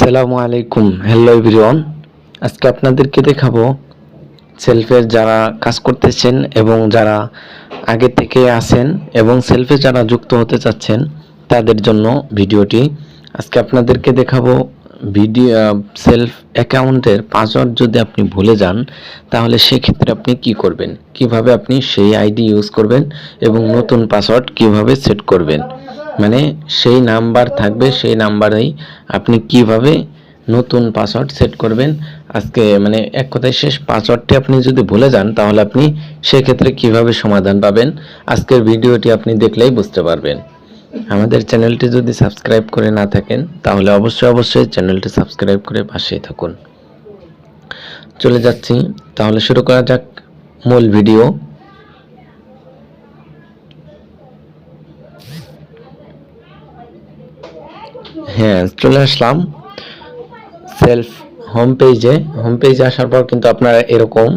আসসালামু আলাইকুম, hello everyone. আজকে আপনাদেরকে দেখাবো সেলফের যারা কাজ করতেছেন এবং যারা আগে থেকে আছেন এবং সেলফে যারা যুক্ত হতে চাচ্ছেন তাদের জন্য ভিডিওটি। আজকে আপনাদেরকে দেখাবো ভিডিও সেলফ অ্যাকাউন্টের পাসওয়ার্ড যদি আপনি ভুলে যান তাহলে সেক্ষেত্রে আপনি কি করবেন, কিভাবে আপনি সেই আইডি ইউজ করবেন এবং নতুন পাসওয়ার্ড কিভাবে সেট করবেন। মানে সেই নাম্বার থাকবে, সেই নাম্বারেই আপনি কিভাবে নতুন পাসওয়ার্ড সেট করবেন। আজকে মানে এক কথায় শেষ পাসওয়ার্ডটি আপনি যদি ভুলে যান তাহলে আপনি সেক্ষেত্রে কিভাবে সমাধান পাবেন, আজকের ভিডিওটি আপনি দেখলেই বুঝতে পারবেন। আমাদের চ্যানেলটি যদি সাবস্ক্রাইব করে না থাকেন তাহলে অবশ্যই চ্যানেলটি সাবস্ক্রাইব করে পাশেই থাকুন। চলে যাচ্ছি, তাহলে শুরু করা যাক মূল ভিডিও। হ্যাঁ, চলে আসলাম সেলফ হোম পেজে আসার পর কিন্তু আপনারা এরকম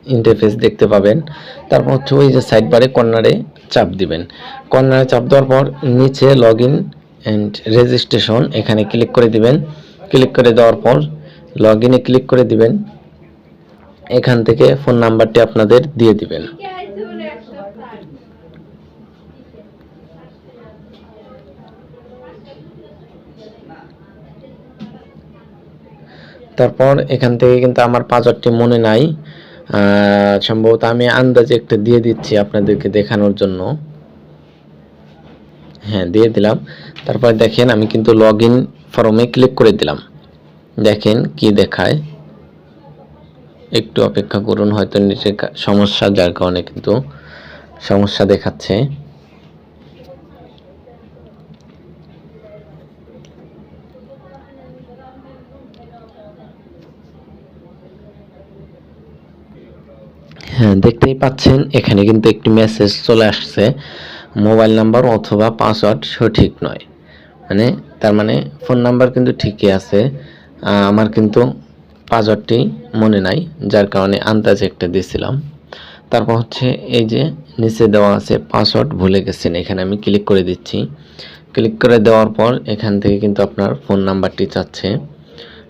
ইন্টারফেস দেখতে পাবেন। তারপর হচ্ছে ওই যে সাইড বারে কর্নারে চাপ দিবেন। কর্নারে চাপ দেওয়ার পর নিচে লগ ইন অ্যান্ড রেজিস্ট্রেশন এখানে ক্লিক করে দিবেন। ক্লিক করে দেওয়ার পর লগ ইনে ক্লিক করে দিবেন। এখান থেকে ফোন নাম্বারটি আপনাদের দিয়ে দিবেন। তারপর এখান থেকে কিন্তু আমার পাসওয়ার্ডটি মনে নাই, সম্ভবত আমি আন্দাজে একটা দিয়ে দিচ্ছি আপনাদেরকে দেখানোর জন্য। হ্যাঁ, দিয়ে দিলাম। তারপর দেখেন আমি কিন্তু লগ ইন ফর্মে ক্লিক করে দিলাম। দেখেন কি দেখায়, একটু অপেক্ষা করুন, হয়তো নিচে সমস্যা, যার কারণে কিন্তু সমস্যা দেখাচ্ছে। হ্যাঁ, দেখতেই পাচ্ছেন এখানে কিন্তু একটি মেসেজ চলে আসছে, মোবাইল নাম্বার অথবা পাসওয়ার্ড সঠিক নয়। মানে তার মানে ফোন নাম্বার কিন্তু ঠিকই আছে, আমার কিন্তু পাসওয়ার্ডটি মনে নাই, যার কারণে আন্দাজে একটা দিয়েছিলাম। তারপর হচ্ছে এই যে নিচে দেওয়া আছে পাসওয়ার্ড ভুলে গেছেন, এখানে আমি ক্লিক করে দিচ্ছি। ক্লিক করে দেওয়ার পর এখান থেকে কিন্তু আপনার ফোন নাম্বারটি চাচ্ছে,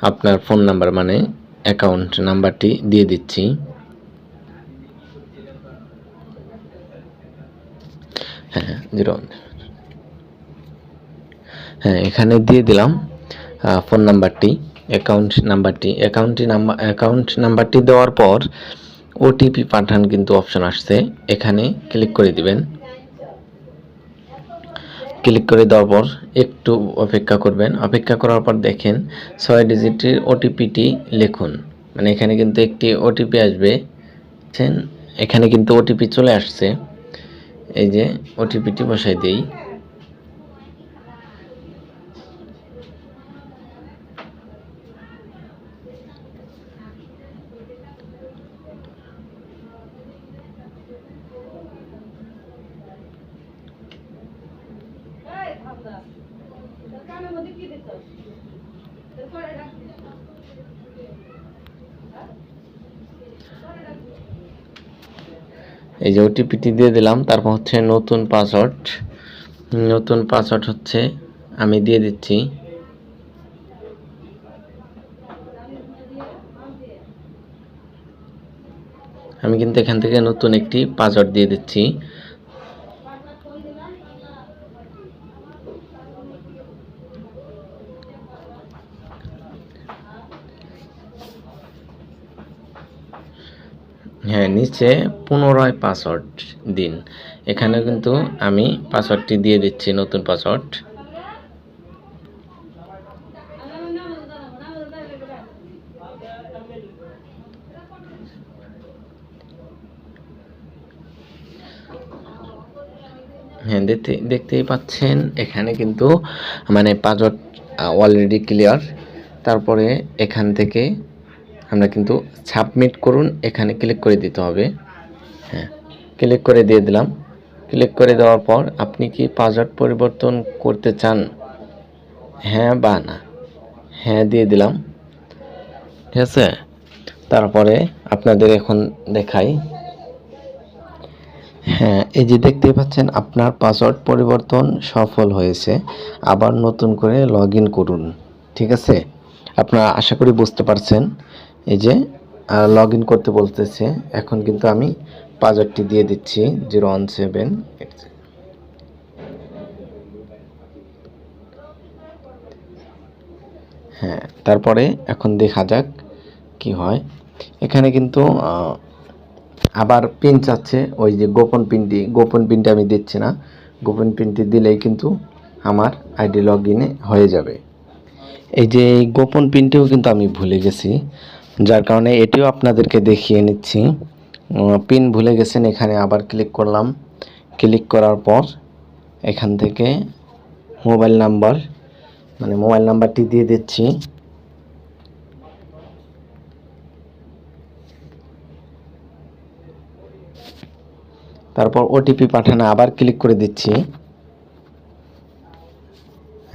আপনার ফোন নাম্বার মানে অ্যাকাউন্ট নাম্বারটি দিয়ে দিচ্ছি। হ্যাঁ, 01। হ্যাঁ, এখানে দিয়ে দিলাম ফোন নাম্বারটি, অ্যাকাউন্ট নাম্বারটি দেওয়ার পর ওটিপি পাঠান কিন্তু অপশন আসছে, এখানে ক্লিক করে দিবেন। ক্লিক করে দেওয়ার পর একটু অপেক্ষা করবেন। অপেক্ষা করার পর দেখেন 6 ডিজিটের ওটিপিটি লিখুন। মানে এখানে কিন্তু একটি ওটিপি আসবে, এখানে কিন্তু ওটিপি চলে আসছে। এই যে ওটিপিটি বসাই দেই। এই যে ওটিপিটি দিয়ে দিলাম। তারপর হচ্ছে নতুন পাসওয়ার্ড হচ্ছে আমি দিয়ে দিচ্ছি। আমি কিন্তু এখান থেকে নতুন একটি পাসওয়ার্ড দিয়ে দিচ্ছি। হ্যাঁ, নিচে পুনরায় পাসওয়ার্ড দিন, এখানে কিন্তু আমি পাসওয়ার্ডটি দিয়ে দিচ্ছি, নতুন পাসওয়ার্ড। হ্যাঁ, দেখতেই পাচ্ছেন এখানে কিন্তু মানে পাসওয়ার্ড অলরেডি ক্লিয়ার। তারপরে এখান থেকে আমরা কিন্তু সাবমিট করুন, এখানে ক্লিক করে দিতে হবে। হ্যাঁ, ক্লিক করে দিয়ে দিলাম। ক্লিক করে দেওয়ার পর আপনি কি পাসওয়ার্ড পরিবর্তন করতে চান, হ্যাঁ বা না? হ্যাঁ দিয়ে দিলাম, ঠিক আছে। তারপরে আপনাদের এখন দেখাই। হ্যাঁ, এই যে দেখতেই পাচ্ছেন আপনার পাসওয়ার্ড পরিবর্তন সফল হয়েছে, আবার নতুন করে লগ ইন করুন, ঠিক আছে। আপনারা আশা করি বুঝতে পারছেন। এই যে লগ ইন করতে বলতেছে, এখন কিন্তু আমি পাসওয়ার্ডটি দিয়ে দিচ্ছি 017। হ্যাঁ, তারপরে এখন দেখা যাক কি হয়। এখানে কিন্তু আবার পিন চাচ্ছে, ওই যে গোপন পিনটি আমি দিচ্ছি না। গোপন পিনটি দিলেই কিন্তু আমার আইডি লগ ইনে হয়ে যাবে। এই যে এই গোপন পিনটিও কিন্তু আমি ভুলে গেছি, যার কারণে এটিও আপনাদেরকে দেখিয়ে নিচ্ছি। পিন ভুলে গেছেন, এখানে আবার ক্লিক করলাম। ক্লিক করার পর এখান থেকে মোবাইল নাম্বারটি দিয়ে দিচ্ছি। তারপর ওটিপি পাঠানো আবার ক্লিক করে দিচ্ছি।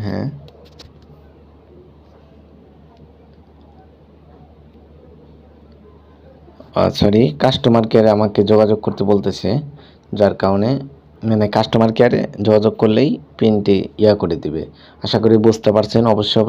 হ্যাঁ, সরি, কাস্টমার কেয়ারে আমাকে যোগাযোগ করতে বলতেছে, যার কারণে মানে কাস্টমার কেয়ারে যোগাযোগ করলেই পিনটি করে দিবে। আশা করি বুঝতে পারছেন অবশ্যই।